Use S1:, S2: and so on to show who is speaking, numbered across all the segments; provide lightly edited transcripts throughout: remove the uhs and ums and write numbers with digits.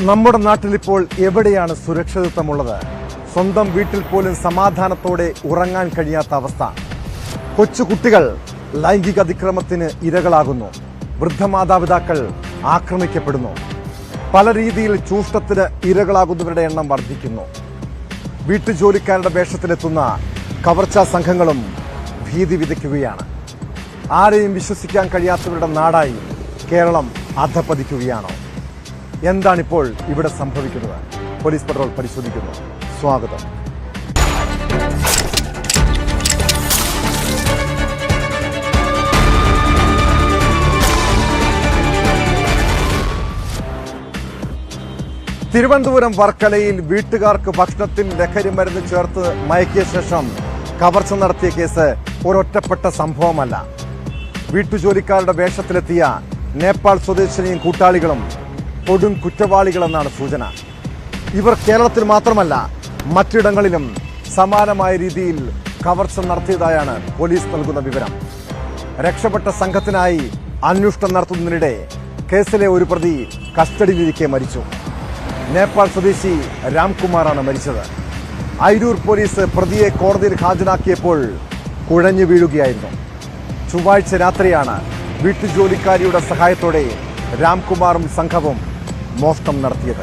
S1: നമ്മുടെ നാട്ടിലിപ്പോൾ എവിടെയാണ് സുരക്ഷിതത്വമുള്ളത്? സ്വന്തം വീട്ടിൽ പോലും സമാധാനത്തോടെ ഉറങ്ങാൻ കഴിയാത്ത അവസ്ഥ. കൊച്ചുകുട്ടികൾ ലൈംഗിക അതിക്രമത്തിന് ഇരകളാകുന്നു. വൃദ്ധമാതാപിതാക്കൾ ആക്രമിക്കപ്പെടുന്നു. പല രീതിയിൽ ചൂഷണത്തിന് ഇരകളാകുന്നവരുടെ എണ്ണം വർദ്ധിക്കുന്നു. വീട്ടുജോലിക്കാരുടെ വേഷത്തിലെത്തുന്ന കവർച്ചാ സംഘങ്ങളും ഭീതി വിതയ്ക്കുകയാണ്. ആരെയും വിശ്വസിക്കാൻ കഴിയാത്തവരുടെ നാടായി കേരളം അധപ്പതിക്കുകയാണോ? എന്താണിപ്പോൾ ഇവിടെ സംഭവിക്കുന്നത്? പോലീസ് പട്രോൾ പരിശോധിക്കുന്നു. സ്വാഗതം. തിരുവനന്തപുരം വർക്കലയിൽ വീട്ടുകാർക്ക് ഭക്ഷണത്തിൽ ലഹരി മരുന്ന് ചേർത്ത് മയക്കിയ ശേഷം കവർച്ച നടത്തിയ കേസ് ഒരൊറ്റപ്പെട്ട സംഭവമല്ല. വീട്ടുജോലിക്കാരുടെ വേഷത്തിലെത്തിയ നേപ്പാൾ സ്വദേശിനിയും കൂട്ടാളികളും കൊടും കുറ്റവാളികളെന്നാണ് സൂചന. ഇവർ കേരളത്തിൽ മാത്രമല്ല മറ്റിടങ്ങളിലും സമാനമായ രീതിയിൽ കവർച്ച നടത്തിയതായാണ് പോലീസ് നൽകുന്ന വിവരം. രക്ഷപ്പെട്ട സംഘത്തിനായി അന്വേഷണം നടത്തുന്നതിനിടെ കേസിലെ ഒരു പ്രതി കസ്റ്റഡിയിലിരിക്കെ മരിച്ചു. നേപ്പാൾ സ്വദേശി രാംകുമാറാണ് മരിച്ചത്. അയിരൂർ പോലീസ് പ്രതിയെ കോടതിയിൽ ഹാജരാക്കിയപ്പോൾ കുഴഞ്ഞു വീഴുകയായിരുന്നു. ചൊവ്വാഴ്ച രാത്രിയാണ് വീട്ടുജോലിക്കാരിയുടെ സഹായത്തോടെ രാംകുമാറും സംഘവും മോഷണം നടത്തിയത്.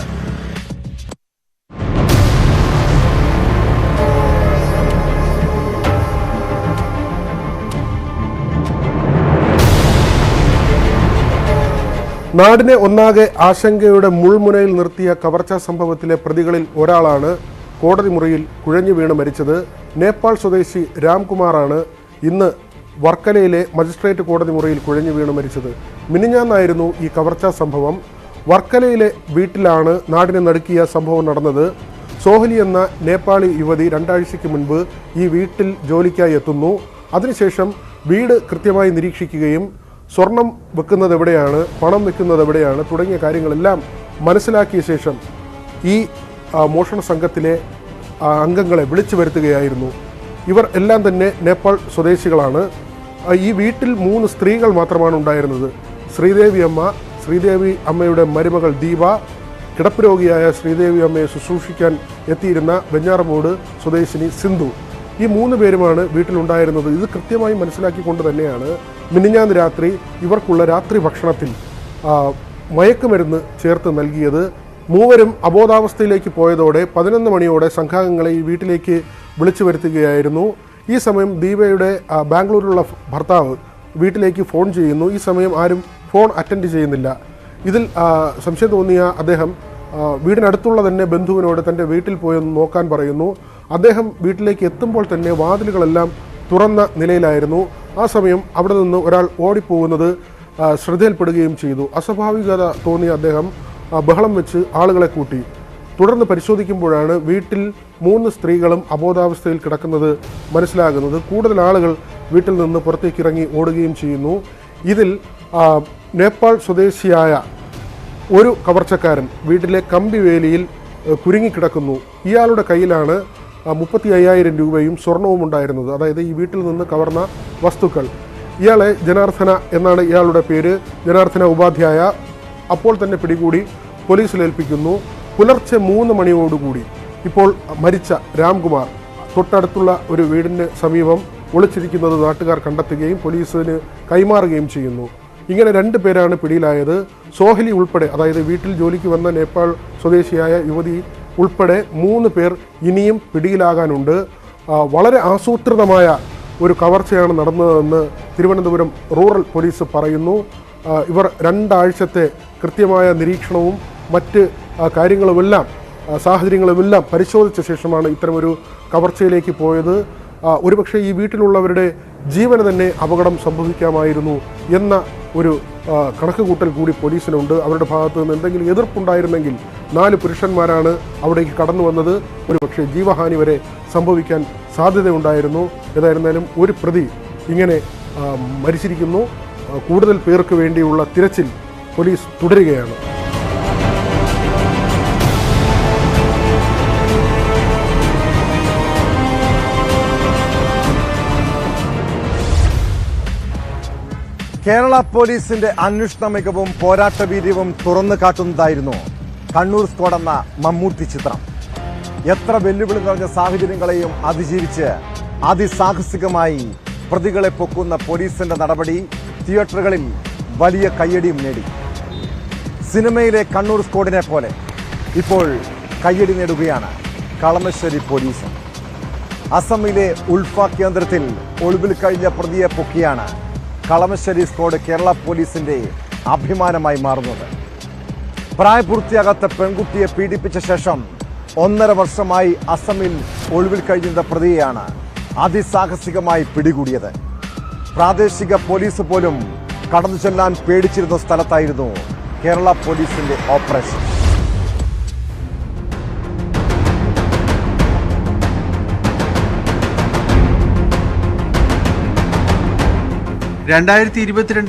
S2: നാടിനെ ഒന്നാകെ ആശങ്കയുടെ മുൾമുനയിൽ നിർത്തിയ കവർച്ചാ സംഭവത്തിലെ പ്രതികളിൽ ഒരാളാണ് കോടതി മുറിയിൽ കുഴഞ്ഞു വീണ് മരിച്ചത്. നേപ്പാൾ സ്വദേശി രാംകുമാറാണ് ഇന്ന് വർക്കലയിലെ മജിസ്ട്രേറ്റ് കോടതി മുറിയിൽ കുഴഞ്ഞു വീണ് മരിച്ചത്. മിനിഞ്ഞാന്നായിരുന്നു ഈ കവർച്ചാ സംഭവം. വർക്കലയിലെ വീട്ടിലാണ് നാടിനെ നടുക്കിയ സംഭവം നടന്നത്. സോഹലി എന്ന നേപ്പാളി യുവതി 2 ആഴ്ചയ്ക്ക് മുൻപ് ഈ വീട്ടിൽ ജോലിക്കായി എത്തുന്നു. അതിനുശേഷം വീട് കൃത്യമായി നിരീക്ഷിക്കുകയും സ്വർണം വെക്കുന്നത് എവിടെയാണ്, പണം വെക്കുന്നത് എവിടെയാണ് തുടങ്ങിയ കാര്യങ്ങളെല്ലാം മനസ്സിലാക്കിയ ശേഷം ഈ മോഷണ സംഘത്തിലെ അംഗങ്ങളെ വിളിച്ചു വരുത്തുകയായിരുന്നു. ഇവർ എല്ലാം തന്നെ നേപ്പാൾ സ്വദേശികളാണ്. ഈ വീട്ടിൽ 3 സ്ത്രീകൾ മാത്രമാണ് ഉണ്ടായിരുന്നത്. ശ്രീദേവി അമ്മയുടെ മരുമകൾ ദീപ, കിടപ്പ് രോഗിയായ ശ്രീദേവി അമ്മയെ ശുശ്രൂഷിക്കാൻ എത്തിയിരുന്ന വെഞ്ഞാറമൂട് സ്വദേശിനി സിന്ധു. ഈ 3 പേരുമാണ് വീട്ടിലുണ്ടായിരുന്നത്. ഇത് കൃത്യമായി മനസ്സിലാക്കിക്കൊണ്ട് തന്നെയാണ് മിനിഞ്ഞാന്ന് രാത്രി ഇവർക്കുള്ള രാത്രി ഭക്ഷണത്തിൽ മയക്കുമരുന്ന് ചേർത്ത് നൽകിയത്. 3 അബോധാവസ്ഥയിലേക്ക് പോയതോടെ 11 മണിയോടെ സംഘാംഗങ്ങളെ ഈ വീട്ടിലേക്ക് വിളിച്ചു വരുത്തുകയായിരുന്നു. ഈ സമയം ദീപയുടെ ബാംഗ്ലൂരിലുള്ള ഭർത്താവ് വീട്ടിലേക്ക് ഫോൺ ചെയ്യുന്നു. ഈ സമയം ആരും ഫോൺ അറ്റൻഡ് ചെയ്യുന്നില്ല. ഇതിൽ സംശയം തോന്നിയ അദ്ദേഹം വീടിനടുത്തുള്ള തന്നെ ബന്ധുവിനോട് തൻ്റെ വീട്ടിൽ പോയെന്ന് നോക്കാൻ പറയുന്നു. അദ്ദേഹം വീട്ടിലേക്ക് എത്തുമ്പോൾ തന്നെ വാതിലുകളെല്ലാം തുറന്ന നിലയിലായിരുന്നു. ആ സമയം അവിടെ നിന്ന് ഒരാൾ ഓടിപ്പോകുന്നത് ശ്രദ്ധയിൽപ്പെടുകയും ചെയ്തു. അസ്വാഭാവികത തോന്നിയ അദ്ദേഹം ബഹളം വെച്ച് ആളുകളെ കൂട്ടി. തുടർന്ന് പരിശോധിക്കുമ്പോഴാണ് വീട്ടിൽ 3 സ്ത്രീകളും അബോധാവസ്ഥയിൽ കിടക്കുന്നത് മനസ്സിലാകുന്നത്. കൂടുതൽ ആളുകൾ വീട്ടിൽ നിന്ന് പുറത്തേക്ക് ഇറങ്ങി ഓടുകയും ചെയ്യുന്നു. ഇതിൽ നേപ്പാൾ സ്വദേശിയായ ഒരു കവർച്ചക്കാരൻ വീട്ടിലെ കമ്പിവേലിയിൽ കുരുങ്ങിക്കിടക്കുന്നു. ഇയാളുടെ കയ്യിലാണ് 35,000 രൂപയും സ്വർണവും ഉണ്ടായിരുന്നത്. അതായത് ഈ വീട്ടിൽ നിന്ന് കവർന്ന വസ്തുക്കൾ. ഇയാളെ ജനാർദ്ദന എന്നാണ് ഇയാളുടെ പേര്, ജനാർദ്ദന ഉപാധ്യായ. അപ്പോൾ തന്നെ പിടികൂടി പോലീസിലേൽപ്പിക്കുന്നു. പുലർച്ചെ 3 മണിയോടുകൂടി ഇപ്പോൾ മരിച്ച രാംകുമാർ തൊട്ടടുത്തുള്ള ഒരു വീടിന് സമീപം ഒളിച്ചിരിക്കുന്നത് നാട്ടുകാർ കണ്ടെത്തുകയും പോലീസിന് കൈമാറുകയും ചെയ്യുന്നു. ഇങ്ങനെ 2 പേരാണ് പിടിയിലായത്. സോഹലി ഉൾപ്പെടെ, അതായത് വീട്ടിൽ ജോലിക്ക് വന്ന നേപ്പാൾ സ്വദേശിയായ യുവതി ഉൾപ്പെടെ 3 പേർ ഇനിയും പിടിയിലാകാനുണ്ട്. വളരെ ആസൂത്രിതമായ ഒരു കവർച്ചയാണ് നടന്നതെന്ന് തിരുവനന്തപുരം റൂറൽ പോലീസ് പറയുന്നു. ഇവർ 2 ആഴ്ചത്തെ കൃത്യമായ നിരീക്ഷണവും മറ്റ് കാര്യങ്ങളുമെല്ലാം സാഹചര്യങ്ങളുമെല്ലാം പരിശോധിച്ച ശേഷമാണ് ഇത്തരമൊരു കവർച്ചയിലേക്ക് പോയത്. ഒരുപക്ഷെ ഈ വീട്ടിലുള്ളവരുടെ ജീവന് തന്നെ അപകടം സംഭവിക്കാമായിരുന്നു എന്ന ഒരു കണക്കുകൂട്ടൽ കൂടി പോലീസിനുണ്ട്. അവരുടെ ഭാഗത്തു നിന്ന് എന്തെങ്കിലും എതിർപ്പുണ്ടായിരുന്നെങ്കിൽ 4 പുരുഷന്മാരാണ് അവിടേക്ക് കടന്നു വന്നത്. ഒരുപക്ഷെ ജീവഹാനി വരെ സംഭവിക്കാൻ സാധ്യതയുണ്ടായിരുന്നു. ഏതായിരുന്നാലും ഒരു പ്രതി ഇങ്ങനെ മരിച്ചിരിക്കുന്നു. കൂടുതൽ പേർക്ക് വേണ്ടിയുള്ള തിരച്ചിൽ പോലീസ് തുടരുകയാണ്.
S1: കേരള പോലീസിന്റെ അന്വേഷണ മികവും പോരാട്ട വീര്യവും തുറന്നു കാട്ടുന്നതായിരുന്നു കണ്ണൂർ സ്ക്വാഡ് എന്ന മമ്മൂട്ടി ചിത്രം. എത്ര വെല്ലുവിളി നിറഞ്ഞ സാഹചര്യങ്ങളെയും അതിജീവിച്ച് അതിസാഹസികമായി പ്രതികളെ പൊക്കുന്ന പോലീസിന്റെ നടപടി തിയേറ്ററുകളിൽ വലിയ കയ്യടിയും നേടി. സിനിമയിലെ കണ്ണൂർ സ്ക്വാഡിനെ പോലെ ഇപ്പോൾ കയ്യടി നേടുകയാണ് കളമശ്ശേരി പോലീസ്. അസമിലെ ഉൾഫ കേന്ദ്രത്തിൽ ഒളിവിൽ കഴിഞ്ഞ പ്രതിയെ പൊക്കിയാണ് കളമശ്ശേരി സ്ക്വാഡ് കേരള പോലീസിന്റെ അഭിമാനമായി മാറുന്നത്. പ്രായപൂർത്തിയാകാത്ത പെൺകുട്ടിയെ പീഡിപ്പിച്ച ശേഷം 1.5 വർഷമായി അസമിൽ ഒളിവിൽ കഴിയുന്ന പ്രതിയെയാണ് അതിസാഹസികമായി പിടികൂടിയത്. പ്രാദേശിക പോലീസ് പോലും കടന്നു ചെല്ലാൻ പേടിച്ചിരുന്ന സ്ഥലത്തായിരുന്നു കേരള പോലീസിന്റെ ഓപ്പറേഷൻ.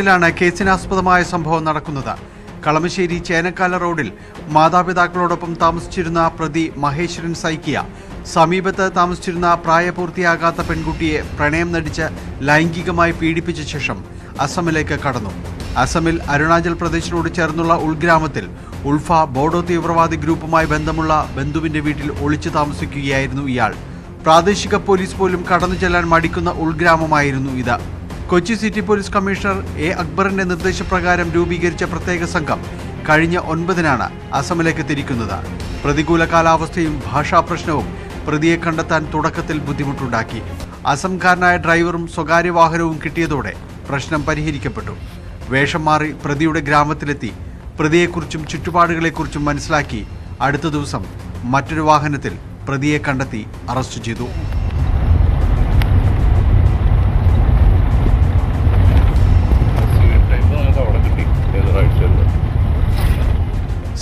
S3: ലാണ് കേസിനാസ്പദമായ സംഭവം നടക്കുന്നത്. കളമശ്ശേരി ചേനക്കാല റോഡിൽ മാതാപിതാക്കളോടൊപ്പം താമസിച്ചിരുന്ന പ്രതി മഹേശ്വരൻ സൈക്കിയ സമീപത്ത് താമസിച്ചിരുന്ന പ്രായപൂർത്തിയാകാത്ത പെൺകുട്ടിയെ പ്രണയം നടിച്ച് ലൈംഗികമായി പീഡിപ്പിച്ച ശേഷം അസമിലേക്ക് കടന്നു. അസമിൽ അരുണാചൽ പ്രദേശിനോട് ചേർന്നുള്ള ഉൾഗ്രാമത്തിൽ ഉൾഫ ബോഡോ തീവ്രവാദി ഗ്രൂപ്പുമായി ബന്ധമുള്ള ബന്ധുവിന്റെ വീട്ടിൽ ഒളിച്ചു താമസിക്കുകയായിരുന്നു ഇയാൾ. പ്രാദേശിക പോലീസ് പോലും കടന്നു ചെല്ലാൻ മടിക്കുന്ന ഉൾഗ്രാമമായിരുന്നു ഇത്. Kochi city police commissioner A അക്ബറിന്റെ നിർദ്ദേശപ്രകാരം രൂപീകരിച്ച പ്രത്യേക സംഘം കഴിഞ്ഞ 9-നാണ് അസമിലേക്ക് തിരിക്കുന്നത്. പ്രതികൂല കാലാവസ്ഥയും ഭാഷാ പ്രശ്നവും പ്രതിയെ കണ്ടെത്താൻ തുടക്കത്തിൽ ബുദ്ധിമുട്ടുണ്ടാക്കി. അസംകാരനായ ഡ്രൈവറും സ്വകാര്യ വാഹനവും കിട്ടിയതോടെ പ്രശ്നം പരിഹരിക്കപ്പെട്ടു. വേഷം മാറി പ്രതിയുടെ ഗ്രാമത്തിലെത്തി പ്രതിയെക്കുറിച്ചും ചുറ്റുപാടുകളെക്കുറിച്ചും മനസ്സിലാക്കി അടുത്ത ദിവസം മറ്റൊരു വാഹനത്തിൽ പ്രതിയെ കണ്ടെത്തി അറസ്റ്റ് ചെയ്തു.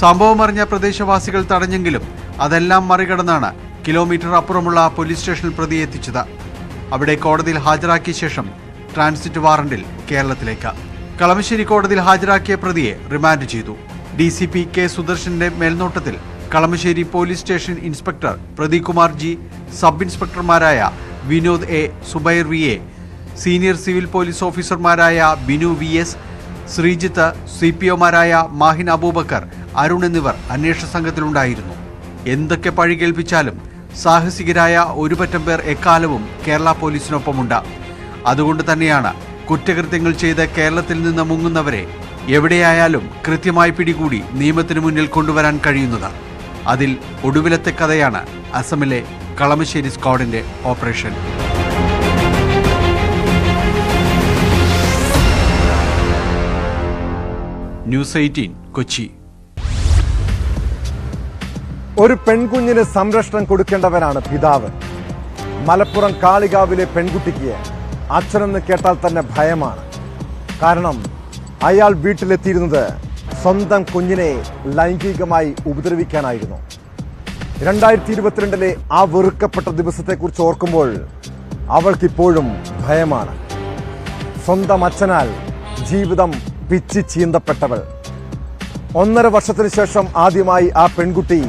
S3: സംഭവം അറിഞ്ഞ പ്രദേശവാസികൾ തടഞ്ഞെങ്കിലും അതെല്ലാം മറികടന്നാണ് കിലോമീറ്റർ അപ്പുറമുള്ള പോലീസ് സ്റ്റേഷനിൽ പ്രതിയെ എത്തിച്ചത്. അവിടെ കോടതിയിൽ ഹാജരാക്കിയ ശേഷം ട്രാൻസിറ്റ് വാറണ്ടിൽ കേരളത്തിലേക്ക്. കളമശ്ശേരി കോടതിയിൽ ഹാജരാക്കിയ പ്രതിയെ റിമാൻഡ് ചെയ്തു. DCP കെ സുദർശന്റെ മേൽനോട്ടത്തിൽ Kalamassery police station inspector Pradeep Kumar G, sub ഇൻസ്പെക്ടർമാരായ Vinod A, Zubair V A, senior civil police ഓഫീസർമാരായ ബിനു VS, ശ്രീജിത്ത്, CPOമാരായ മാഹിൻ അബൂബക്കർ, അരുൺ എന്നിവർ അന്വേഷണ സംഘത്തിലുണ്ടായിരുന്നു. എന്തൊക്കെ പഴി കേൾപ്പിച്ചാലും സാഹസികരായ ഒരുപറ്റം പേർ എക്കാലവും കേരള പോലീസിനൊപ്പമുണ്ട്. അതുകൊണ്ട് തന്നെയാണ് കുറ്റകൃത്യങ്ങൾ ചെയ്ത് കേരളത്തിൽ നിന്ന് മുങ്ങുന്നവരെ എവിടെയായാലും കൃത്യമായി പിടികൂടി നിയമത്തിന് മുന്നിൽ കൊണ്ടുവരാൻ കഴിയുന്നത്. അതിൽ ഒടുവിലത്തെ കഥയാണ് അസമിലെ കളമശ്ശേരി സ്ക്വാഡിന്റെ ഓപ്പറേഷൻ. ന്യൂസ് 18 കൊച്ചി.
S1: ഒരു പെൺകുഞ്ഞിന് സംരക്ഷണം കൊടുക്കേണ്ടവനാണ് പിതാവ്. മലപ്പുറം കാളികാവിലെ പെൺകുട്ടിക്ക് അച്ഛനെന്ന് കേട്ടാൽ തന്നെ ഭയമാണ്. കാരണം അയാൾ വീട്ടിലെത്തിയിരുന്നത് സ്വന്തം കുഞ്ഞിനെ ലൈംഗികമായി ഉപദ്രവിക്കാനായിരുന്നു. 2022 ആ വെറുക്കപ്പെട്ട ദിവസത്തെക്കുറിച്ച് ഓർക്കുമ്പോൾ അവൾക്കിപ്പോഴും ഭയമാണ്. സ്വന്തം അച്ഛനാൽ ജീവിതം പിച്ചി ചീന്തപ്പെട്ടവൾ. 1.5 വർഷത്തിന് ശേഷം ആദ്യമായി ആ പെൺകുട്ടി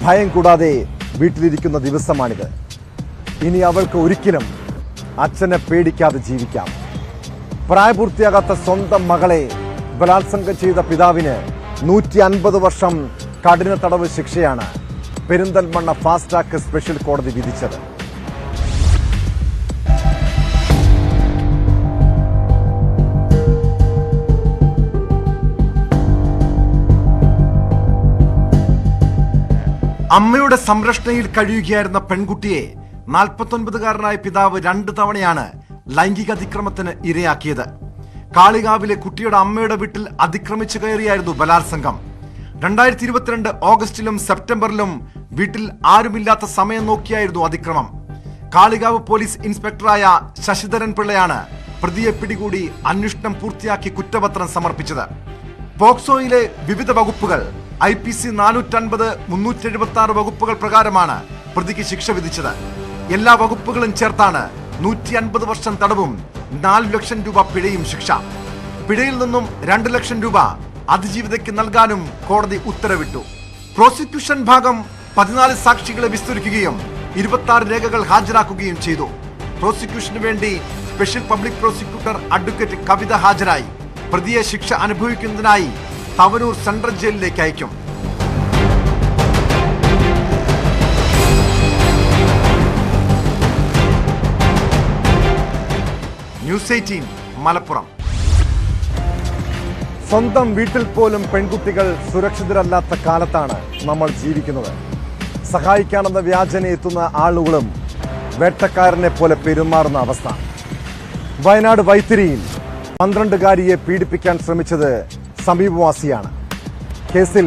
S1: ഭയം കൂടാതെ വീട്ടിലിരിക്കുന്ന ദിവസമാണിത്. ഇനി അവൾക്ക് ഒരിക്കലും അച്ഛനെ പേടിക്കാതെ ജീവിക്കാം. പ്രായപൂർത്തിയാകാത്ത സ്വന്തം മകളെ ബലാത്സംഗം ചെയ്ത പിതാവിന് 150 വർഷം കഠിന തടവ് ശിക്ഷയാണ് പെരിന്തൽമണ്ണ ഫാസ്റ്റ് ട്രാക്ക് സ്പെഷ്യൽ കോടതി വിധിച്ചത്. അമ്മയുടെ സംരക്ഷണയിൽ കഴിയുകയായിരുന്ന പെൺകുട്ടിയെ 49-കാരനായ പിതാവ് 2 തവണയാണ് ലൈംഗിക അതിക്രമത്തിന് ഇരയാക്കിയത്. കാളികാവിലെ കുട്ടിയുടെ അമ്മയുടെ വീട്ടിൽ അതിക്രമിച്ചു കയറിയായിരുന്നു ബലാത്സംഗം. 2022 ഓഗസ്റ്റിലും സെപ്റ്റംബറിലും വീട്ടിൽ ആരുമില്ലാത്ത സമയം നോക്കിയായിരുന്നു അതിക്രമം. കാളികാവ് പോലീസ് ഇൻസ്പെക്ടറായ ശശിധരൻ പിള്ളയാണ് പ്രതിയെ പിടികൂടി അന്വേഷണം പൂർത്തിയാക്കി കുറ്റപത്രം സമർപ്പിച്ചത്. പോക്സോയിലെ വിവിധ വകുപ്പുകൾ IPC 450, 376 വകുപ്പുകൾ പ്രകാരമാണ് പ്രതിക്ക് ശിക്ഷ വിധിച്ചത്. എല്ലാ വകുപ്പുകളും ചേർത്താണ് 150 വർഷം തടവും 4 ലക്ഷം രൂപ പിഴയും ശിക്ഷ. പിഴയിൽ നിന്നും 2 ലക്ഷം രൂപ അതിജീവിതയ്ക്ക് നൽകാനും കോടതി ഉത്തരവിട്ടു. പ്രോസിക്യൂഷൻ ഭാഗം 14 സാക്ഷികളെ വിസ്തരിക്കുകയും 26 രേഖകൾ ഹാജരാക്കുകയും ചെയ്തു. പ്രോസിക്യൂഷന് വേണ്ടി സ്പെഷ്യൽ പബ്ലിക് പ്രോസിക്യൂട്ടർ അഡ്വക്കേറ്റ് കവിത ഹാജരായി. പ്രതിയെ ശിക്ഷ അനുഭവിക്കുന്നതിനായി തവനൂർ സെൻട്രൽ ജയിലിലേക്ക് അയക്കും. ന്യൂസ് 18 മലപ്പുറം. സ്വന്തം വീട്ടിൽ പോലും പെൺകുട്ടികൾ സുരക്ഷിതരല്ലാത്ത കാലത്താണ് നമ്മൾ ജീവിക്കുന്നത്. സഹായിക്കാനെന്ന വ്യാജന എത്തുന്ന ആളുകളും വേട്ടക്കാരനെ പോലെ പെരുമാറുന്ന അവസ്ഥ. വയനാട് വൈത്തിരിയിൽ 12-കാരിയെ പീഡിപ്പിക്കാൻ ശ്രമിച്ചത് സമീപവാസിയാണ്. കേസിൽ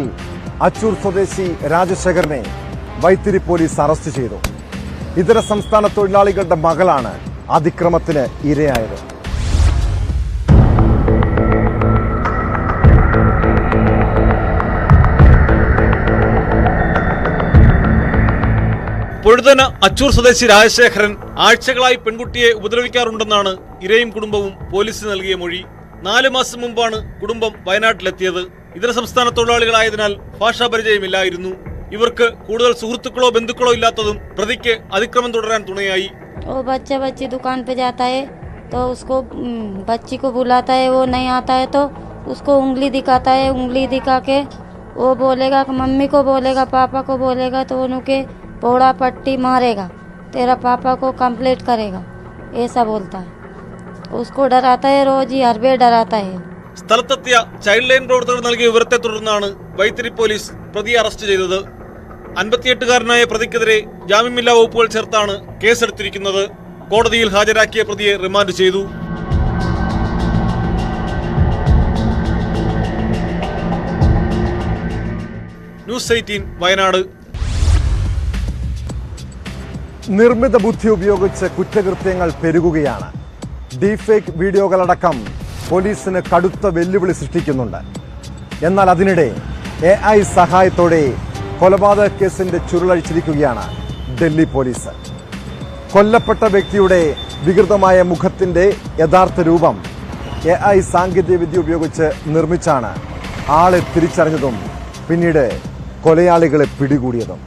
S1: അച്ചൂർ സ്വദേശി രാജശേഖരനെ വൈത്തിരി പോലീസ് അറസ്റ്റ് ചെയ്തു. ഇതര സംസ്ഥാന തൊഴിലാളികളുടെ മകളാണ് അതിക്രമത്തിന് ഇരയായത്.
S4: പൊഴുതന അച്ചൂർ സ്വദേശി രാജശേഖരൻ ആഴ്ചകളായി പെൺകുട്ടിയെ ഉപദ്രവിക്കാറുണ്ടെന്നാണ് ഇരയും കുടുംബവും പോലീസിന് നൽകിയ മൊഴി. 4 മാസം മുമ്പാണ് കുടുംബം വയനാട്ടിലെത്തിയത്. ഇതര സംസ്ഥാന തൊഴിലാളികളായതിനാൽ ഭാഷാ പരിചയമില്ലായിരുന്നു. ഇവർക്ക് കൂടുതൽ സുഹൃത്തുക്കളോ ബന്ധുക്കളോ ഇല്ലാത്തതും പ്രതിക്ക് അതിക്രമം തുടരാൻ തുണയായി.
S5: वो बच्चा बच्ची दुकान पे जाता है तो उसको बच्ची को बुलाता है, वो नहीं आता है तो उसको उंगली दिखाता है. उंगली दिखा के वो बोलेगा कि मम्मी को बोलेगा, पापा को बोलेगा तो उनके पोड़ा पट्टी मारेगा, तेरा पापा को कंप्लेंट करेगा, ऐसा बोलता है. उसको डराता है, रोज ही हर बार डराता है.
S4: സ്ഥലത്തെത്തിയ ചൈൽഡ് ലൈൻ പ്രവർത്തകർ നൽകിയ വിവരത്തെ തുടർന്നാണ് വൈത്തിരി പോലീസ് പ്രതിയെ അറസ്റ്റ് ചെയ്തത്. 58-കാരനായ പ്രതിക്കെതിരെ ജാമ്യമില്ലാ വകുപ്പുകൾ ചേർത്താണ് കേസെടുത്തിരിക്കുന്നത്. കോടതിയിൽ ഹാജരാക്കിയ പ്രതിയെ റിമാൻഡ് ചെയ്തു. ന്യൂസ് 18 വയനാട്.
S1: നിർമ്മിത ബുദ്ധി ഉപയോഗിച്ച് കുറ്റകൃത്യങ്ങൾ പെരുകുകയാണ്. ഡീഫേക്ക് വീഡിയോകളടക്കം പോലീസിന് കടുത്ത വെല്ലുവിളി സൃഷ്ടിക്കുന്നുണ്ട്. എന്നാൽ അതിനിടെ AI സഹായത്തോടെ കൊലപാതക കേസിന്റെ ചുരുളഴിച്ചിരിക്കുകയാണ് ഡൽഹി പോലീസ്. കൊല്ലപ്പെട്ട വ്യക്തിയുടെ വികൃതമായ മുഖത്തിന്റെ യഥാർത്ഥ രൂപം AI സാങ്കേതികവിദ്യ ഉപയോഗിച്ച് നിർമ്മിച്ചാണ് ആളെ തിരിച്ചറിഞ്ഞതും പിന്നീട് കൊലയാളികളെ പിടികൂടിയതും.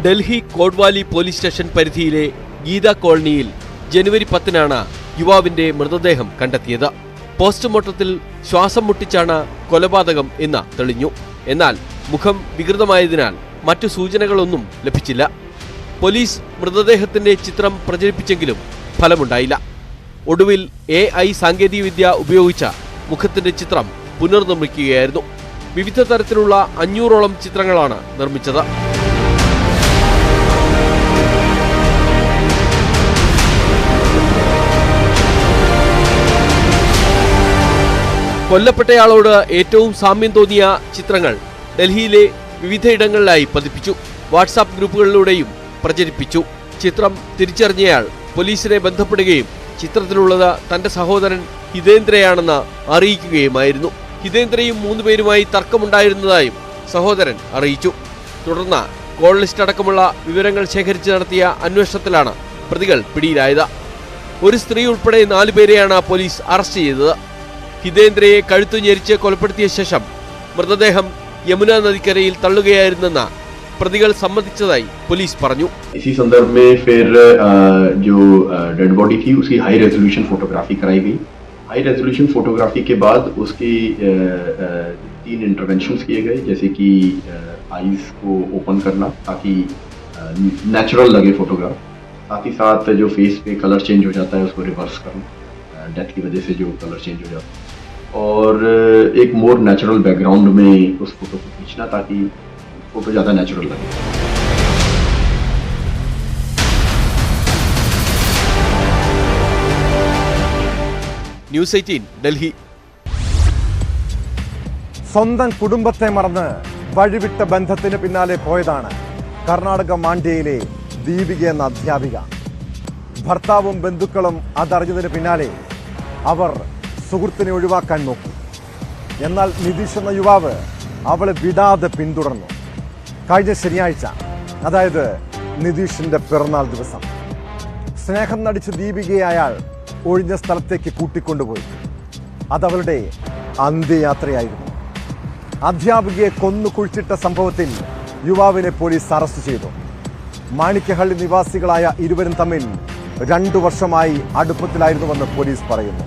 S6: ഡൽഹി കോട്ട്വാലി പോലീസ് സ്റ്റേഷൻ പരിധിയിലെ ഗീത കോളനിയിൽ ജനുവരി 10-നാണ് യുവാവിന്റെ മൃതദേഹം കണ്ടെത്തിയത്. പോസ്റ്റ്മോർട്ടത്തിൽ ശ്വാസം മുട്ടിച്ചാണ് കൊലപാതകം എന്ന് തെളിഞ്ഞു. എന്നാൽ മുഖം വികൃതമായതിനാൽ മറ്റു സൂചനകളൊന്നും ലഭിച്ചില്ല. പോലീസ് മൃതദേഹത്തിന്റെ ചിത്രം പ്രചരിപ്പിച്ചെങ്കിലും ഫലമുണ്ടായില്ല. ഒടുവിൽ AI സാങ്കേതികവിദ്യ ഉപയോഗിച്ച മുഖത്തിന്റെ ചിത്രം പുനർനിർമ്മിക്കുകയായിരുന്നു. വിവിധ തരത്തിലുള്ള 500ഓളം ചിത്രങ്ങളാണ് നിർമ്മിച്ചത്. കൊല്ലപ്പെട്ടയാളോട് ഏറ്റവും സാമ്യം തോന്നിയ ചിത്രങ്ങൾ ഡൽഹിയിലെ വിവിധയിടങ്ങളിലായി പതിപ്പിച്ചു. വാട്സാപ്പ് ഗ്രൂപ്പുകളിലൂടെയും പ്രചരിപ്പിച്ചു. ചിത്രം തിരിച്ചറിഞ്ഞയാൾ പോലീസിനെ ബന്ധപ്പെടുകയും ചിത്രത്തിലുള്ളത് തന്റെ സഹോദരൻ ഹിതേന്ദ്രയാണെന്ന് അറിയിക്കുകയുമായിരുന്നു. ഹിതേന്ദ്രയും 3 പേരുമായി തർക്കമുണ്ടായിരുന്നതായും സഹോദരൻ അറിയിച്ചു. തുടർന്ന് കോൾ ലിസ്റ്റ് അടക്കമുള്ള വിവരങ്ങൾ ശേഖരിച്ച് നടത്തിയ അന്വേഷണത്തിലാണ് പ്രതികൾ പിടിയിലായത്. ഒരു സ്ത്രീ ഉൾപ്പെടെ 4 പേരെയാണ് പോലീസ് അറസ്റ്റ് ചെയ്തത്. ഹിതേന്ദ്രയെ കഴുത്തു ഞെരിച്ച് കൊലപ്പെടുത്തിയ ശേഷം മൃതദേഹം യമുന നദിക്കരയിൽ തള്ളുകയായിരുന്നെന്ന് പ്രതികൾ സമ്മതിച്ചതായി പോലീസ് പറഞ്ഞു.
S7: इसी संदर्भ में फिर जो डेड बॉडी थी उसकी हाई रेजोल्यूशन फोटोग्राफी कराई गई. हाई रेजोल्यूशन फोटोग्राफी के बाद उसकी 3 इंटरवेंशंस किए गए, जैसे कि आईज को ओपन करना ताकि नेचुरल लगे फोटोग्राफ, साथ ही साथ जो फेस पे कलर चेंज हो जाता है उसको रिवर्स करना, डेथ की वजह से जो कलर चेंज हो जाता है, और एक मोर नेचुरल बैकग्राउंड में उस फोटो को खींचना ताकि फोटो ज़्यादा नेचुरल लगे.
S6: ന്യൂസ് 18 ഡൽഹി.
S1: സ്വന്തം കുടുംബത്തെ മറന്ന് വഴിവിട്ട ബന്ധത്തിന് പിന്നാലെ പോയതാണ് കർണാടക മാണ്ഡ്യയിലെ ദീപിക എന്ന അധ്യാപിക. ഭർത്താവും ബന്ധുക്കളും അതറിഞ്ഞതിന് പിന്നാലെ അവർ സുഹൃത്തിനെ ഒഴിവാക്കാൻ നോക്കി. എന്നാൽ നിതീഷ് എന്ന യുവാവ് അവളെ വിടാതെ പിന്തുടർന്നു. കഴിഞ്ഞ ശനിയാഴ്ച, അതായത് നിതീഷിന്റെ പിറന്നാൾ ദിവസം, സ്നേഹം നടിച്ച് ദീപികയെ അയാൾ ഒഴിഞ്ഞ സ്ഥലത്തേക്ക് കൂട്ടിക്കൊണ്ടുപോയി. അതവളുടെ അന്ത്യയാത്രയായിരുന്നു. അധ്യാപികയെ കൊന്നു കുഴിച്ചിട്ട സംഭവത്തിൽ യുവാവിനെ പോലീസ് അറസ്റ്റ് ചെയ്തു. മാണിക്യഹള്ളി നിവാസികളായ ഇരുവരും തമ്മിൽ 2 വർഷമായി അടുപ്പത്തിലായിരുന്നുവെന്ന് പോലീസ് പറയുന്നു.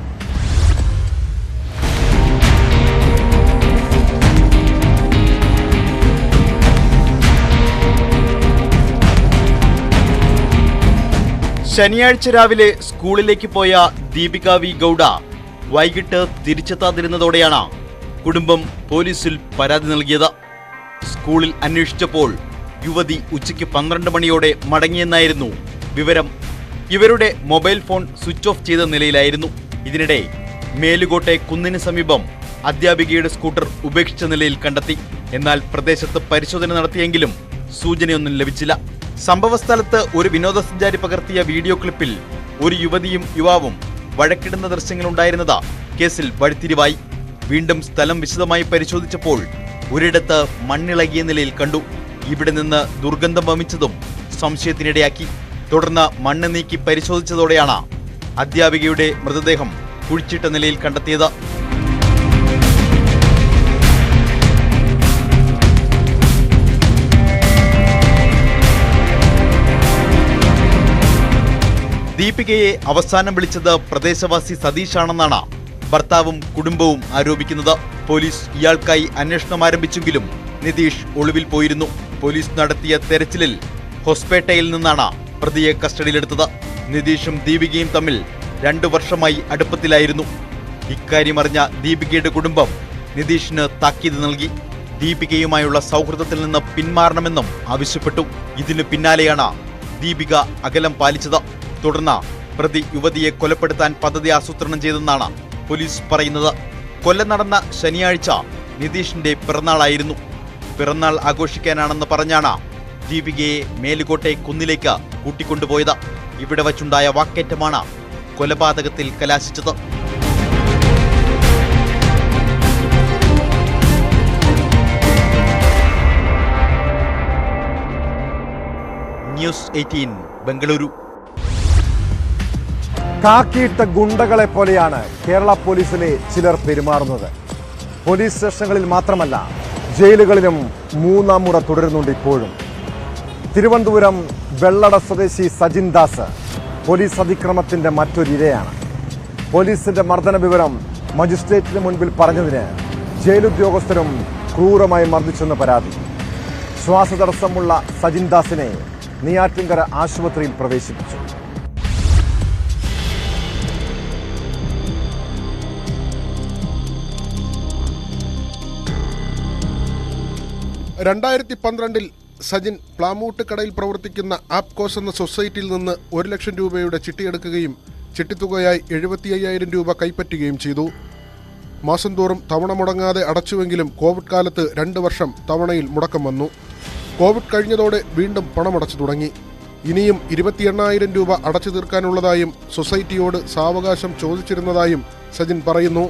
S8: ശനിയാഴ്ച രാവിലെ സ്കൂളിലേക്ക് പോയ ദീപിക വി ഗൌഡ വൈകിട്ട് തിരിച്ചെത്താതിരുന്നതോടെയാണ് കുടുംബം പോലീസിൽ പരാതി നൽകിയത്. സ്കൂളിൽ അന്വേഷിച്ചപ്പോൾ യുവതി ഉച്ചയ്ക്ക് 12 മണിയോടെ മടങ്ങിയെന്നായിരുന്നു വിവരം. ഇവരുടെ മൊബൈൽ ഫോൺ സ്വിച്ച് ഓഫ് ചെയ്ത നിലയിലായിരുന്നു. ഇതിനിടെ മേലുകോട്ടെ കുന്നിന് സമീപം അധ്യാപികയുടെ സ്കൂട്ടർ ഉപേക്ഷിച്ച നിലയിൽ കണ്ടെത്തി. എന്നാൽ പ്രദേശത്ത് പരിശോധന നടത്തിയെങ്കിലും സൂചനയൊന്നും ലഭിച്ചില്ല. സംഭവസ്ഥലത്ത് ഒരു വിനോദസഞ്ചാരി പകർത്തിയ വീഡിയോ ക്ലിപ്പിൽ ഒരു യുവതിയും യുവാവും വഴക്കിടുന്ന ദൃശ്യങ്ങളുണ്ടായിരുന്നത് കേസിൽ വഴിത്തിരിവായി. വീണ്ടും സ്ഥലം വിശദമായി പരിശോധിച്ചപ്പോൾ ഒരിടത്ത് മണ്ണിളകിയ നിലയിൽ കണ്ടു. ഇവിടെ നിന്ന് ദുർഗന്ധം വമിച്ചതും സംശയത്തിനിടയാക്കി. തുടർന്ന് മണ്ണ് നീക്കി പരിശോധിച്ചതോടെയാണ് അധ്യാപികയുടെ മൃതദേഹം കുഴിച്ചിട്ട നിലയിൽ കണ്ടെത്തിയത്. ദീപികയെ അവസാനം വിളിച്ചത് പ്രദേശവാസി സതീഷാണെന്നാണ് ഭർത്താവും കുടുംബവും ആരോപിക്കുന്നത്. പോലീസ് ഇയാൾക്കായി അന്വേഷണം ആരംഭിച്ചെങ്കിലും നിതീഷ് ഒളിവിൽ പോയിരുന്നു. പോലീസ് നടത്തിയ തെരച്ചിലിൽ ഹൊസ്പേട്ടയിൽ നിന്നാണ് പ്രതിയെ കസ്റ്റഡിയിലെടുത്തത്. നിതീഷും ദീപികയും തമ്മിൽ 2 വർഷമായി അടുപ്പത്തിലായിരുന്നു. ഇക്കാര്യമറിഞ്ഞ ദീപികയുടെ കുടുംബം നിതീഷിന് താക്കീത് നൽകി. ദീപികയുമായുള്ള സൗഹൃദത്തിൽ നിന്ന് പിന്മാറണമെന്നും ആവശ്യപ്പെട്ടു. ഇതിനു പിന്നാലെയാണ് ദീപിക അകലം പാലിച്ചത്. തുടർന്ന് പ്രതി യുവതിയെ കൊലപ്പെടുത്താൻ പദ്ധതി ആസൂത്രണം ചെയ്തെന്നാണ് പോലീസ് പറയുന്നത്. കൊല്ലം നടന്ന ശനിയാഴ്ച നിതീഷിന്റെ പിറന്നാളായിരുന്നു. പിറന്നാൾ ആഘോഷിക്കാനാണെന്ന് പറഞ്ഞാണ് ദീപികയെ മേലുകോട്ടെ കുന്നിലേക്ക് കൂട്ടിക്കൊണ്ടുപോയത്. ഇവിടെ വച്ചുണ്ടായ വാക്കേറ്റമാണ് കൊലപാതകത്തിൽ കലാശിച്ചത്. ന്യൂസ് 18 ബംഗളൂരു.
S1: കാക്കിയിട്ട ഗുണ്ടകളെ പോലെയാണ് കേരള പോലീസിലെ ചിലർ പെരുമാറുന്നത്. പോലീസ് സ്റ്റേഷനുകളിൽ മാത്രമല്ല, ജയിലുകളിലും 3ാം മുറ തുടരുന്നുണ്ട് ഇപ്പോഴും. തിരുവനന്തപുരം വെള്ളട സ്വദേശി സജിൻ ദാസ് പോലീസ് അതിക്രമത്തിന്റെ മറ്റൊരിരയാണ്. പോലീസിന്റെ മർദ്ദന വിവരം മജിസ്ട്രേറ്റിന് മുൻപിൽ പറഞ്ഞതിന് ജയിലുദ്യോഗസ്ഥരും ക്രൂരമായി മർദ്ദിച്ചെന്ന് പരാതി. ശ്വാസതടസ്സമുള്ള സജിൻ ദാസിനെ നെയ്യാറ്റിൻകര ആശുപത്രിയിൽ പ്രവേശിപ്പിച്ചു.
S2: ൽ സജിൻ പ്ലാമൂട്ട് കടയിൽ പ്രവർത്തിക്കുന്ന ആപ്കോസ് എന്ന സൊസൈറ്റിയിൽ നിന്ന് 1 ലക്ഷം രൂപയുടെ ചിട്ടിയെടുക്കുകയും ചിട്ടിത്തുകയായി 75,000 രൂപ കൈപ്പറ്റുകയും ചെയ്തു. മാസം തോറും തവണ മുടങ്ങാതെ അടച്ചുവെങ്കിലും കോവിഡ് കാലത്ത് 2 വർഷം തവണയിൽ മുടക്കം വന്നു. കോവിഡ് കഴിഞ്ഞതോടെ വീണ്ടും പണമടച്ചു തുടങ്ങി. ഇനിയും 28,000 രൂപ അടച്ചു തീർക്കാനുള്ളതായും സൊസൈറ്റിയോട് സാവകാശം ചോദിച്ചിരുന്നതായും സജിൻ പറയുന്നു.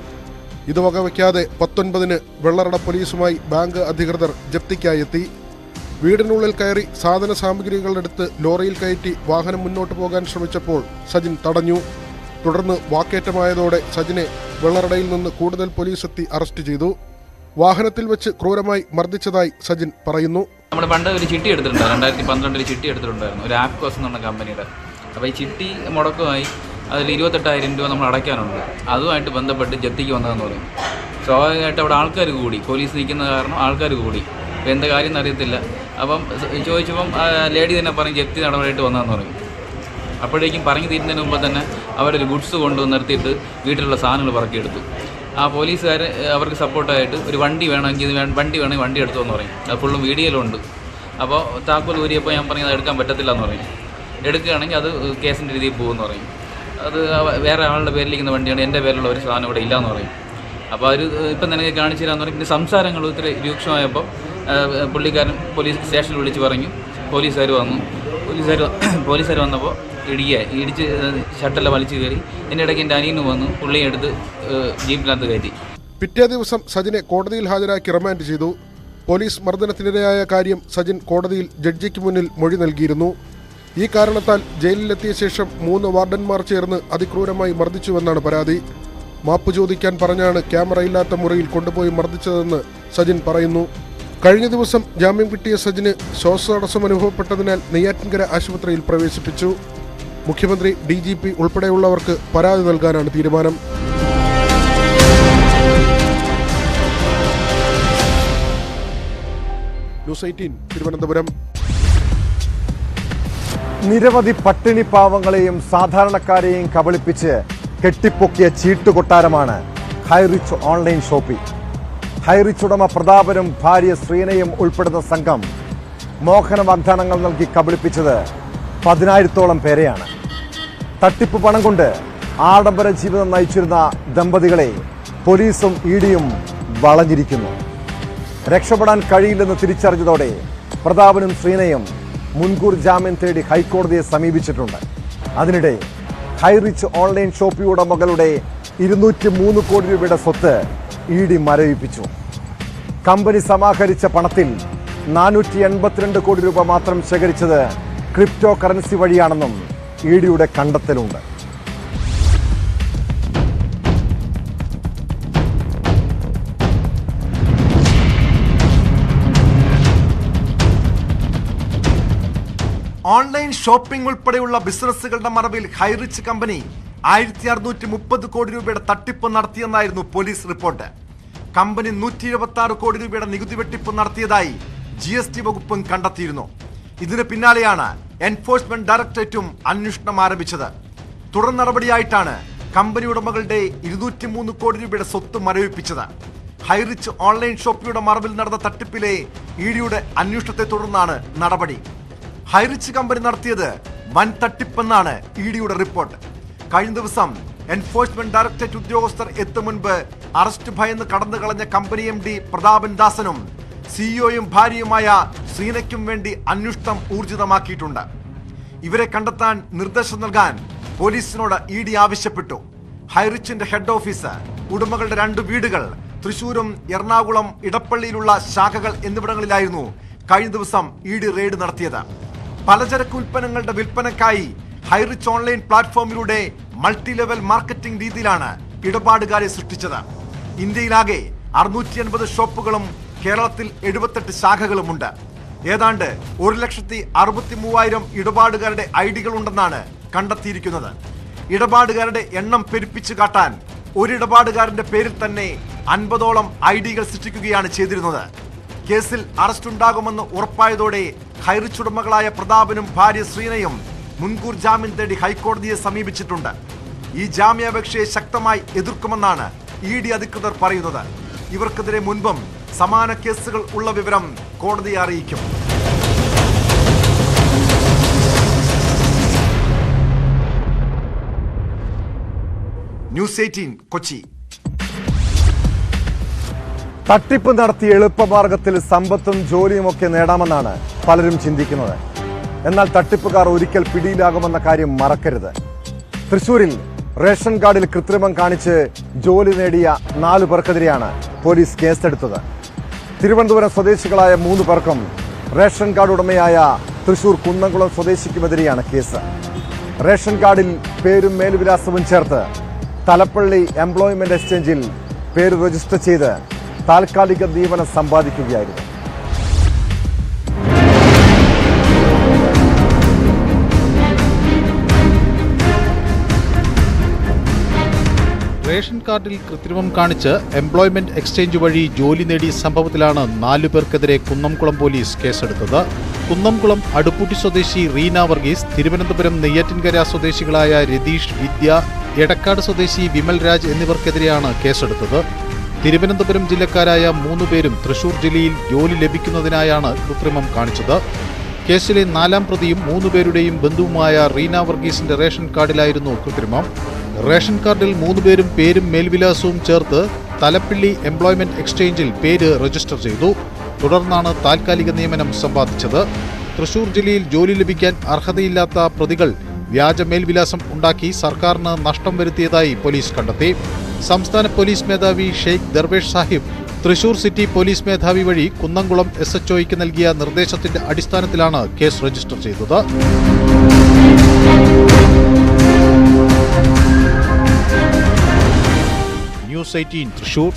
S2: ഇത് വകവയ്ക്കാതെ 19-ന് വെള്ളറട പോലീസുമായി ബാങ്ക് അധികൃതർ ജപ്തിക്കായെത്തി. വീടിനുള്ളിൽ കയറി സാധന സാമഗ്രികളെടുത്ത് ലോറിയിൽ കയറ്റി വാഹനം മുന്നോട്ട് പോകാൻ ശ്രമിച്ചപ്പോൾ സജിൻ തടഞ്ഞു. തുടർന്ന് വാക്കേറ്റമായതോടെ സജിനെ വെള്ളറടയിൽ നിന്ന് കൂടുതൽ പോലീസ് എത്തി അറസ്റ്റ് ചെയ്തു. വാഹനത്തിൽ വെച്ച് ക്രൂരമായി മർദ്ദിച്ചതായി സജിൻ പറയുന്നു.
S9: നമ്മൾ പണ്ട് ഒരു ചിട്ടി എടുത്തിട്ടുണ്ടായിരുന്നു, 2012 ചിട്ടി എടുത്തിട്ടുണ്ടായിരുന്നു, ഒരു ആപ്കോസ് എന്ന് പറഞ്ഞ കമ്പനിയുടെ. അപ്പോൾ ഈ ചിട്ടി മുടക്കമായി അതിൽ 28,000 രൂപ നമ്മൾ അടയ്ക്കാനുണ്ട്. അതുമായിട്ട് ബന്ധപ്പെട്ട് ജപ്തിക്ക് വന്നതെന്ന് പറയും. സ്വാഭാവികമായിട്ട് അവിടെ ആൾക്കാർ കൂടി, പോലീസ് നിൽക്കുന്ന കാരണം ആൾക്കാർ കൂടി. അപ്പോൾ എന്താ കാര്യം എന്നറിയത്തില്ല. അപ്പം ചോദിച്ചപ്പം ലേഡി തന്നെ പറഞ്ഞ് ജപ്തി നടപടിയായിട്ട് വന്നതെന്ന് പറയും. അപ്പോഴേക്കും പറഞ്ഞു തീരുന്നതിന് മുമ്പ് തന്നെ അവരൊരു ഗുഡ്സ് കൊണ്ടുവന്ന് നിർത്തിയിട്ട് വീട്ടിലുള്ള സാധനങ്ങൾ പറക്കിയെടുത്തു. ആ പോലീസുകാർ അവർക്ക് സപ്പോർട്ടായിട്ട് ഒരു വണ്ടി വേണമെങ്കിൽ വണ്ടി എടുത്തുവെന്ന് പറയും. അത് ഫുള്ളും വീഡിയോയിലുണ്ട്. അപ്പോൾ താക്കോൽ ഊരിയപ്പോൾ ഞാൻ പറഞ്ഞത് എടുക്കാൻ പറ്റത്തില്ല എന്ന് പറയും. എടുക്കുകയാണെങ്കിൽ അത് കേസിൻ്റെ രീതിയിൽ പോകുമെന്ന് പറയും. അത് വേറെ ആളുടെ പേരിലിരിക്കുന്ന വണ്ടിയാണ്, എൻ്റെ പേരിലുള്ള ഒരു സാധനം ഇവിടെ ഇല്ലയെന്ന് പറയും. അപ്പോൾ അവർ ഇപ്പം നിനക്ക് കാണിച്ചു തരാമെന്ന് പറയും. പിന്നെ സംസാരങ്ങൾ ഒത്തിരി രൂക്ഷമായപ്പോൾ പുള്ളിക്കാരൻ പോലീസ് സ്റ്റേഷനിൽ വിളിച്ച് പറഞ്ഞു. പോലീസുകാർ വന്നു. പോലീസുകാർ വന്നപ്പോൾ ഇടിച്ച് ഷട്ടെല്ലാം വലിച്ചു കയറി. എൻ്റെ ഇടയ്ക്ക് എൻ്റെ അനിയന് വന്നു, പുള്ളിയെ എടുത്ത് ജീപ്പിനകത്ത് കയറ്റി.
S2: പിറ്റേ ദിവസം സജിനെ കോടതിയിൽ ഹാജരാക്കി റിമാൻഡ് ചെയ്തു. പോലീസ് മർദ്ദനത്തിനിരയായ കാര്യം സജിൻ കോടതിയിൽ ജഡ്ജിക്ക് മുന്നിൽ മൊഴി നൽകിയിരുന്നു. ഈ കാരണത്താൽ ജയിലിലെത്തിയ ശേഷം 3 വാർഡന്മാർ ചേർന്ന് അതിക്രൂരമായി മർദ്ദിച്ചുവെന്നാണ് പരാതി. മാപ്പ് ചോദിക്കാൻ പറഞ്ഞാണ് ക്യാമറയില്ലാത്ത മുറിയിൽ കൊണ്ടുപോയി മർദ്ദിച്ചതെന്ന് സജിൻ പറയുന്നു. കഴിഞ്ഞ ദിവസം ജാമ്യം കിട്ടിയ സജിന് ശ്വാസതടസ്സം അനുഭവപ്പെട്ടതിനാൽ നെയ്യാറ്റിൻകര ആശുപത്രിയിൽ പ്രവേശിപ്പിച്ചു. മുഖ്യമന്ത്രി, DGP ഉൾപ്പെടെയുള്ളവർക്ക് പരാതി നൽകാനാണ് തീരുമാനം. ന്യൂസ് 18 തിരുവനന്തപുരം.
S1: നിരവധി പട്ടിണി പാവങ്ങളെയും സാധാരണക്കാരെയും കബളിപ്പിച്ച് കെട്ടിപ്പൊക്കിയ ചീട്ടുകൊട്ടാരമാണ് ഹൈറിച്ച് ഓൺലൈൻ ഷോപ്പിംഗ്. ഹൈറിച്ച് ഉടമ പ്രതാപനും ഭാര്യ ശ്രീനയും ഉൾപ്പെടുന്ന സംഘം മോഹന വാഗ്ദാനങ്ങൾ നൽകി കബളിപ്പിച്ചത് 10,000-ഓളം പേരെയാണ്. തട്ടിപ്പ് പണം കൊണ്ട് ആഡംബര ജീവിതം നയിച്ചിരുന്ന ദമ്പതികളെ പോലീസും ഇഡിയും വളഞ്ഞിരിക്കുന്നു. രക്ഷപ്പെടാൻ കഴിയില്ലെന്ന് തിരിച്ചറിഞ്ഞതോടെ പ്രതാപനും ശ്രീനയും മുൻകൂർ ജാമ്യം തേടി ഹൈക്കോടതിയെ സമീപിച്ചിട്ടുണ്ട്. അതിനിടെ ഹൈറിച്ച് ഓൺലൈൻ ഷോപ്പിംഗ് ഉടമകളുടെ 203 കോടി രൂപയുടെ സ്വത്ത് ഇഡി മരവിപ്പിച്ചു. കമ്പനി സമാഹരിച്ച പണത്തിൽ 482 കോടി രൂപ മാത്രം ശേഖരിച്ചത് ക്രിപ്റ്റോ കറൻസി വഴിയാണെന്നും ഇഡിയുടെ കണ്ടെത്തലുണ്ട്. ഓൺലൈൻ ഷോപ്പിംഗ് ഉൾപ്പെടെയുള്ള ബിസിനസ്സുകളുടെ മറവിൽ ഹൈറിച്ച് കമ്പനി 1630 കോടി രൂപയുടെ തട്ടിപ്പ് നടത്തിയെന്നായിരുന്നു പോലീസ് റിപ്പോർട്ട്. കമ്പനി 126 കോടി രൂപയുടെ നികുതി വെട്ടിപ്പ് നടത്തിയതായി GST വകുപ്പും കണ്ടെത്തിയിരുന്നു. ഇതിന് പിന്നാലെയാണ് എൻഫോഴ്സ്മെന്റ് ഡയറക്ടറേറ്റും അന്വേഷണം ആരംഭിച്ചത്. തുടർ നടപടിയായിട്ടാണ് കമ്പനി ഉടമകളുടെ 203 കോടി രൂപയുടെ സ്വത്ത് മരവിപ്പിച്ചത്. ഹൈറിച്ച് ഓൺലൈൻ ഷോപ്പിയുടെ മറവിൽ നടന്ന തട്ടിപ്പിലെ ഇഡിയുടെ അന്വേഷണത്തെ തുടർന്നാണ് നടപടി. ഹൈറിച്ച് കമ്പനി നടത്തിയത് വൻ തട്ടിപ്പെന്നാണ് ഇഡിയുടെ റിപ്പോർട്ട്. കഴിഞ്ഞ ദിവസം എൻഫോഴ്സ്മെന്റ് ഡയറക്ടറേറ്റ് ഉദ്യോഗസ്ഥർ എത്തും മുൻപ് അറസ്റ്റ് ഭയന്ന് കടന്നു കളഞ്ഞ കമ്പനി MD പ്രതാപൻ ദാസനും സിഇഒയും ഭാര്യയുമായ ശ്രീനയ്ക്കും വേണ്ടി അന്വേഷണം ഊർജിതമാക്കിയിട്ടുണ്ട്. ഇവരെ കണ്ടെത്താൻ നിർദ്ദേശം നൽകാൻ പോലീസിനോട് ഇഡി ആവശ്യപ്പെട്ടു. ഹൈറിച്ചിന്റെ ഹെഡ് ഓഫീസ്, ഉടമകളുടെ 2 വീടുകൾ, തൃശൂരും എറണാകുളം ഇടപ്പള്ളിയിലുള്ള ശാഖകൾ എന്നിവിടങ്ങളിലായിരുന്നു കഴിഞ്ഞ ദിവസം ഇഡി റെയ്ഡ് നടത്തിയത്. പലചരക്ക് ഉൽപ്പന്നങ്ങളുടെ വിൽപ്പനയ്ക്കായി ഹൈറിച്ച് ഓൺലൈൻ പ്ലാറ്റ്ഫോമിലൂടെ മൾട്ടി ലെവൽ മാർക്കറ്റിംഗ് രീതിയിലാണ് ഇടപാടുകാരെ സൃഷ്ടിച്ചത്. ഇന്ത്യയിലാകെ 680 ഷോപ്പുകളും കേരളത്തിൽ 78 ശാഖകളുമുണ്ട്. ഏതാണ്ട് 1,63,000 ഇടപാടുകാരുടെ ഐഡികൾ ഉണ്ടെന്നാണ് കണ്ടെത്തിയിരിക്കുന്നത്. ഇടപാടുകാരുടെ എണ്ണം പെരുപ്പിച്ചു കാട്ടാൻ ഒരു ഇടപാടുകാരന്റെ പേരിൽ തന്നെ 50ഓളം ഐഡികൾ സൃഷ്ടിക്കുകയാണ് ചെയ്തിരുന്നത്. കേസിൽ അറസ്റ്റ് ഉണ്ടാകുമെന്ന് ഉറപ്പായതോടെ ഹൈറിച്ച് ഉടമകളായ പ്രതാപനും ഭാര്യ ശ്രീനയും മുൻകൂർ ജാമ്യം തേടി ഹൈക്കോടതിയെ സമീപിച്ചിട്ടുണ്ട്. ഈ ജാമ്യാപേക്ഷയെ ശക്തമായി എതിർക്കുമെന്നാണ് ഇഡി അധികൃതർ പറയുന്നത്. ഇവർക്കെതിരെ മുൻപും സമാന കേസുകൾ ഉള്ള വിവരം കോടതിയെ അറിയിക്കും. ന്യൂസ് 18 കൊച്ചി. തട്ടിപ്പ് നടത്തി എളുപ്പമാർഗത്തിൽ സമ്പത്തും ജോലിയുമൊക്കെ നേടാമെന്നാണ് പലരും ചിന്തിക്കുന്നത്. എന്നാൽ തട്ടിപ്പുകാർ ഒരിക്കൽ പിടിയിലാകുമെന്ന കാര്യം മറക്കരുത്. തൃശൂരിൽ റേഷൻ കാർഡിൽ കൃത്രിമം കാണിച്ച് ജോലി നേടിയ 4 പേർക്കെതിരെയാണ് പോലീസ് കേസെടുത്തത്. തിരുവനന്തപുരം സ്വദേശികളായ 3 പേർക്കും റേഷൻ കാർഡ് ഉടമയായ തൃശൂർ കുന്നംകുളം സ്വദേശിക്കുമെതിരെയാണ് കേസ്. റേഷൻ കാർഡിൽ പേരും മേൽവിലാസവും ചേർത്ത് തലപ്പള്ളി എംപ്ലോയ്മെന്റ് എക്സ്ചേഞ്ചിൽ പേര് രജിസ്റ്റർ ചെയ്ത് താൽക്കാലിക നിയമനം സമ്പാദിക്കുകയായിരുന്നു.
S10: റേഷൻ കാർഡിൽ കൃത്രിമം കാണിച്ച് എംപ്ലോയ്മെന്റ് എക്സ്ചേഞ്ച് വഴി ജോലി നേടിയ സംഭവത്തിലാണ് 4 പേർക്കെതിരെ കുന്നംകുളം പോലീസ് കേസെടുത്തത്. കുന്നംകുളം അടുപ്പൂട്ടി സ്വദേശി റീന വർഗീസ്, തിരുവനന്തപുരം നെയ്യാറ്റിൻകര സ്വദേശികളായ രതീഷ്, വിദ്യ, എടക്കാട് സ്വദേശി വിമൽ രാജ് എന്നിവർക്കെതിരെയാണ് കേസെടുത്തത്. തിരുവനന്തപുരം ജില്ലക്കാരായ 3 പേരും തൃശൂർ ജില്ലയിൽ ജോലി ലഭിക്കുന്നതിനായാണ് കൃത്രിമം കാണിച്ചത്. കേസിലെ 4ാം പ്രതിയും 3 പേരുടെയും ബന്ധുവുമായ റീന വർഗീസിന്റെ റേഷൻ കാർഡിലായിരുന്നു കൃത്രിമം. റേഷൻ കാർഡിൽ 3 പേരും പേരും മേൽവിലാസവും ചേർത്ത് തലപ്പള്ളി എംപ്ലോയ്മെന്റ് എക്സ്ചേഞ്ചിൽ പേര് രജിസ്റ്റർ ചെയ്തു. തുടർന്നാണ് താൽക്കാലിക നിയമനം സമ്പാദിച്ചത്. തൃശൂർ ജില്ലയിൽ ജോലി ലഭിക്കാൻ അർഹതയില്ലാത്ത പ്രതികൾ വ്യാജ മേൽവിലാസം ഉണ്ടാക്കി സർക്കാരിന് നഷ്ടം വരുത്തിയതായി പോലീസ് കണ്ടെത്തി. സംസ്ഥാന പോലീസ് മേധാവി ഷെയ്ഖ് ദർവേഷ് സാഹിബ് തൃശൂർ സിറ്റി പോലീസ് മേധാവി വഴി കുന്നംകുളം SHOയ്ക്ക് നൽകിയ നിർദ്ദേശത്തിന്റെ അടിസ്ഥാനത്തിലാണ് കേസ് രജിസ്റ്റർ ചെയ്തത്. ന്യൂസ് 18 തൃശൂർ.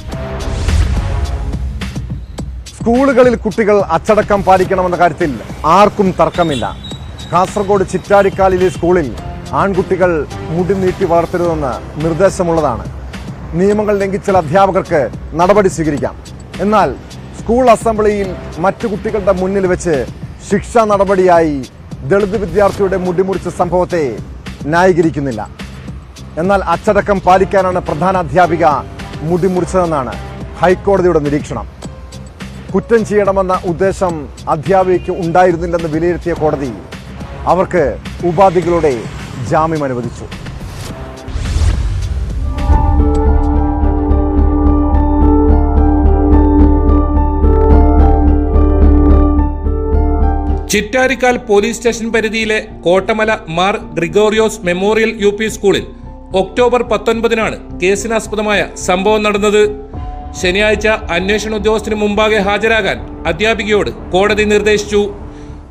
S1: സ്കൂളുകളിൽ കുട്ടികൾ അച്ചടക്കം പാലിക്കണമെന്ന കാര്യത്തിൽ ആർക്കും തർക്കമില്ല. കാസർഗോഡ് ചിറ്റാരിക്കാലിലെ സ്കൂളിൽ ആൺകുട്ടികൾ മുടി നീട്ടി വളർത്തരുതെന്ന് നിർദ്ദേശമുള്ളതാണ്. നിയമങ്ങൾ ലംഘിച്ചാൽ അധ്യാപകർക്ക് നടപടി സ്വീകരിക്കാം. എന്നാൽ സ്കൂൾ അസംബ്ലിയിൽ മറ്റു കുട്ടികളുടെ മുന്നിൽ വെച്ച് ശിക്ഷാ നടപടിയായി ദളിത് വിദ്യാർത്ഥിയുടെ മുടിമുറിച്ച സംഭവത്തെ ന്യായീകരിക്കുന്നില്ല. എന്നാൽ അച്ചടക്കം പാലിക്കാനാണ് പ്രധാന അധ്യാപിക മുടിമുറിച്ചതെന്നാണ് ഹൈക്കോടതിയുടെ നിരീക്ഷണം. കുറ്റം ചെയ്യണമെന്ന ഉദ്ദേശം അധ്യാപികയ്ക്ക് ഉണ്ടായിരുന്നില്ലെന്ന് വിലയിരുത്തിയ കോടതി അവർക്ക് ഉപാധികളോടെ ജാമ്യം അനുവദിച്ചു.
S11: ചിറ്റാരിക്കാൽ പോലീസ് സ്റ്റേഷൻ പരിധിയിലെ കോട്ടമല മാർ ഗ്രിഗോറിയോസ് മെമ്മോറിയൽ UP സ്കൂളിൽ ഒക്ടോബർ 19-നാണ് കേസിനാസ്പദമായ സംഭവം നടന്നത്. ശനിയാഴ്ച അന്വേഷണ ഉദ്യോഗസ്ഥന് മുമ്പാകെ ഹാജരാകാൻ അധ്യാപികയോട് കോടതി നിർദ്ദേശിച്ചു.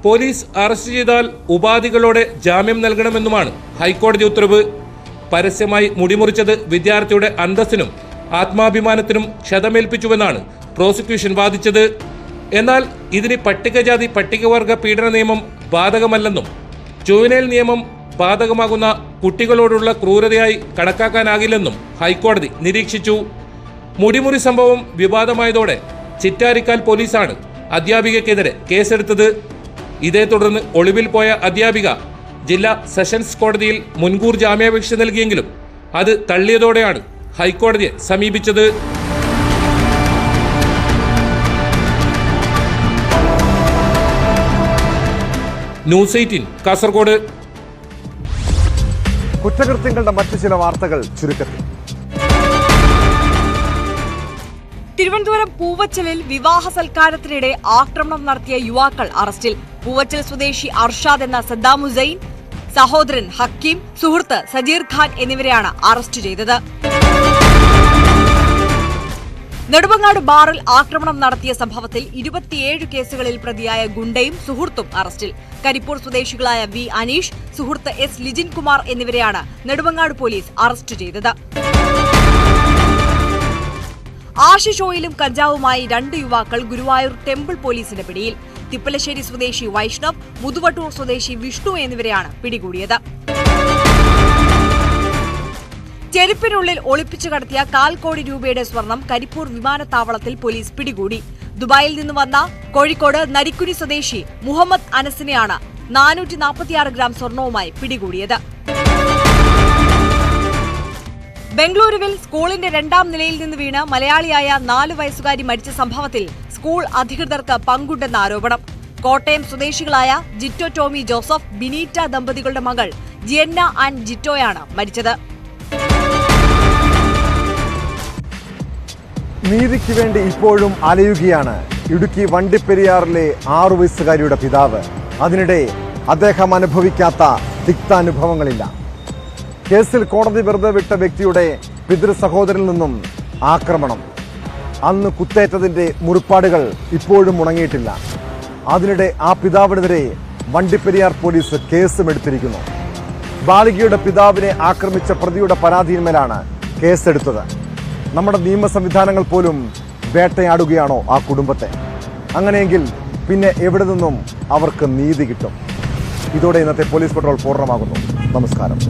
S11: പോലീസ് അറസ്റ്റ് ചെയ്താൽ ഉപാധികളോടെ ജാമ്യം നൽകണമെന്നുമാണ് ഹൈക്കോടതി ഉത്തരവ്. പരസ്യമായി മുടിമുറിച്ചത് വിദ്യാർത്ഥിയുടെ അന്തസ്സിനും ആത്മാഭിമാനത്തിനും ക്ഷതമേൽപ്പിച്ചുവെന്നാണ് പ്രോസിക്യൂഷൻ വാദിച്ചത്. എന്നാൽ ഇതിന് പട്ടികജാതി പട്ടികവർഗ പീഡന നിയമം ബാധകമല്ലെന്നും ജുവനൈൽ നിയമം ബാധകമാകുന്ന കുട്ടികളോടുള്ള ക്രൂരതയായി കണക്കാക്കാനാകില്ലെന്നും ഹൈക്കോടതി നിരീക്ഷിച്ചു. മുടിമുറി സംഭവം വിവാദമായതോടെ ചിറ്റാരിക്കാൽ പോലീസാണ് അധ്യാപികയ്ക്കെതിരെ കേസെടുത്തത്. ഇതേ തുടർന്ന് ഒളിവിൽ പോയ അധ്യാപിക ജില്ലാ സെഷൻസ് കോടതിയിൽ മുൻകൂർ ജാമ്യാപേക്ഷ നൽകിയെങ്കിലും അത് തള്ളിയതോടെയാണ് ഹൈക്കോടതിയെ സമീപിച്ചത്. ന്യൂസ് 18 കാസർഗോഡ്.
S1: കുറ്റകൃത്യങ്ങളുടെ മറ്റു ചില വാർത്തകൾ ചുരുക്കത്തിൽ.
S12: തിരുവനന്തപുരം പൂവച്ചലിൽ വിവാഹ സൽക്കാരത്തിനിടെ ആക്രമണം നടത്തിയ യുവാക്കൾ അറസ്റ്റിൽ. പൂവച്ചൽ സ്വദേശി അർഷാദ് എന്ന സദ്ദാം ഹുസൈൻ, സഹോദരൻ ഹക്കീം, സുഹൃത്ത് സജീർ ഖാൻ എന്നിവരെയാണ് അറസ്റ്റ് ചെയ്തത്. നെടുമങ്ങാട് ബാറിൽ ആക്രമണം നടത്തിയ സംഭവത്തിൽ 27 കേസുകളിൽ പ്രതിയായ ഗുണ്ടയും സുഹൃത്തും അറസ്റ്റിൽ. കരിപ്പൂർ സ്വദേശികളായ വി അനീഷ്, സുഹൃത്ത് എസ് ലിജിൻ കുമാർ എന്നിവരെയാണ് നെടുമങ്ങാട് പോലീസ് അറസ്റ്റ് ചെയ്തത്. ആഷിഷ് ഓയിലും കഞ്ചാവുമായി 2 യുവാക്കൾ ഗുരുവായൂർ ടെമ്പിൾ പോലീസിന്റെ പിടിയിൽ. തിപ്പലശ്ശേരി സ്വദേശി വൈഷ്ണവ്, മുതുവട്ടൂർ സ്വദേശി വിഷ്ണു എന്നിവരെയാണ് പിടികൂടിയത്. ചെരുപ്പിനുള്ളിൽ ഒളിപ്പിച്ചു കടത്തിയ 1/4 കോടി രൂപയുടെ സ്വർണം കരിപ്പൂർ വിമാനത്താവളത്തിൽ പോലീസ് പിടികൂടി. ദുബായിൽ നിന്ന് വന്ന കോഴിക്കോട് നരിക്കുനി സ്വദേശി മുഹമ്മദ് അനസിനെയാണ് 446 ഗ്രാം സ്വർണവുമായി പിടികൂടിയത്. ബംഗളൂരുവിൽ സ്കൂളിന്റെ 2ാം നിലയിൽ നിന്ന് വീണ് മലയാളിയായ 4 വയസ്സുകാരി മരിച്ച സംഭവത്തിൽ സ്കൂൾ അധികൃതർക്ക് പങ്കുണ്ടെന്ന ആരോപണം. കോട്ടയം സ്വദേശികളായ ജിറ്റോ ടോമി ജോസഫ്, ബിനീറ്റ ദമ്പതികളുടെ മകൾ ജിയന്ന ആൻഡ് ജിറ്റോയാണ് മരിച്ചത്.
S1: നീതിക്ക് വേണ്ടി ഇപ്പോഴും അലയുകയാണ് ഇടുക്കി വണ്ടിപ്പെരിയാറിലെ 6 വയസ്സുകാരിയുടെ പിതാവ്. അതിനിടെ അദ്ദേഹം അനുഭവിക്കാത്ത തിക്താനുഭവങ്ങളില്ല. കേസിൽ കോടതി വെറുതെ വിട്ട വ്യക്തിയുടെ പിതൃ സഹോദരനിൽ നിന്നും ആക്രമണം. അന്ന് കുത്തേറ്റതിന്റെ മുറിപ്പാടുകൾ ഇപ്പോഴും ഉണങ്ങിയിട്ടില്ല. അതിനിടെ ആ പിതാവിനെതിരെ വണ്ടിപ്പെരിയാർ പോലീസ് കേസും എടുത്തിരിക്കുന്നു. ബാലികയുടെ പിതാവിനെ ആക്രമിച്ച പ്രതിയുടെ പരാതിയിന്മേലാണ് കേസെടുത്തത്. നമ്മുടെ നിയമ സംവിധാനങ്ങൾ പോലും വേട്ടയാടുകയാണോ ആ കുടുംബത്തെ? അങ്ങനെയെങ്കിൽ പിന്നെ എവിടെ നിന്നും അവർക്ക് നീതി കിട്ടും? ഇതോടെ ഇന്നത്തെ പോലീസ് പട്രോൾ പൂർണ്ണമാകുന്നു. നമസ്കാരം.